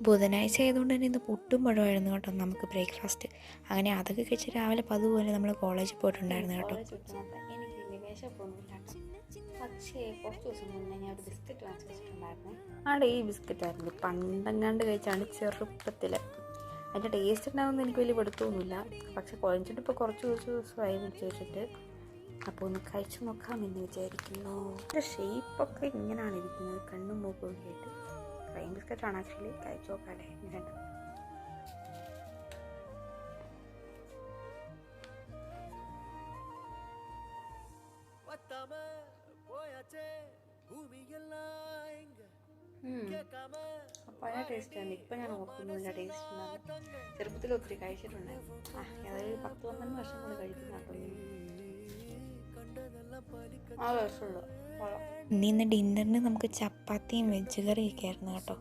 ബുധനാഴ്ച ആയതുകൊണ്ട് തന്നെ ഇന്ന് പുട്ടും പഴമായിരുന്നു കേട്ടോ നമുക്ക് ബ്രേക്ക്ഫാസ്റ്റ്. അങ്ങനെ അതൊക്കെ കഴിച്ച് രാവിലെ പതുപോലെ നമ്മൾ കോളേജിൽ പോയിട്ടുണ്ടായിരുന്നു കേട്ടോ. എനിക്ക് വലിയ വിശപ്പൊന്നുമില്ല കേട്ടോ. പക്ഷേ കുറച്ച് ദിവസം മുന്നേ ഞാൻ ഒരു ബിസ്ക്കറ്റ് വാങ്ങിച്ച് വെച്ചിട്ടുണ്ടായിരുന്നേ. അവിടെ ഈ ബിസ്ക്കറ്റായിരുന്നു പണ്ടെങ്ങാണ്ട് കഴിച്ചാണ് ചെറുപ്പത്തിൽ. അതിൻ്റെ ടേസ്റ്റ് ഉണ്ടാകുമെന്ന് എനിക്ക് വലിയ പെടുത്തൊന്നുമില്ല. പക്ഷെ കുഴച്ചിട്ട് ഇപ്പോൾ കുറച്ച് ദിവസമായി മേടിച്ച് വെച്ചിട്ട്. അപ്പോൾ ഒന്ന് കഴിച്ചു നോക്കാമെന്ന് വിചാരിക്കുന്നു. ഇതിൻ്റെ ഷേപ്പൊക്കെ ഇങ്ങനെയാണ് ഇരിക്കുന്നത്, കണ്ണും മൂക്കും ഒക്കെ ആയിട്ട്. ക്രീം ബിസ്ക്കറ്റാണ് ആക്ച്വലി. കഴിച്ചു നോക്കാമല്ലേ ഇങ്ങനെ. പഴയ ടേസ്റ്റാണ്. ഇപ്പം ഞാൻ ഓർക്കുന്നില്ല ടേസ്റ്റ് ഉണ്ടാകും. ചെറുപ്പത്തിൽ ഒത്തിരി കഴിച്ചിട്ടുണ്ടായിരുന്നു. ഏതായാലും 10-12 വർഷം കൊണ്ട് കഴിക്കുന്നുണ്ടോ. ആ രസമുള്ളൂ. ഇന്ന് ഡിന്നറിന് നമുക്ക് ചപ്പാത്തിയും വെജ് കറിയൊക്കെ ആയിരുന്നു കേട്ടോ.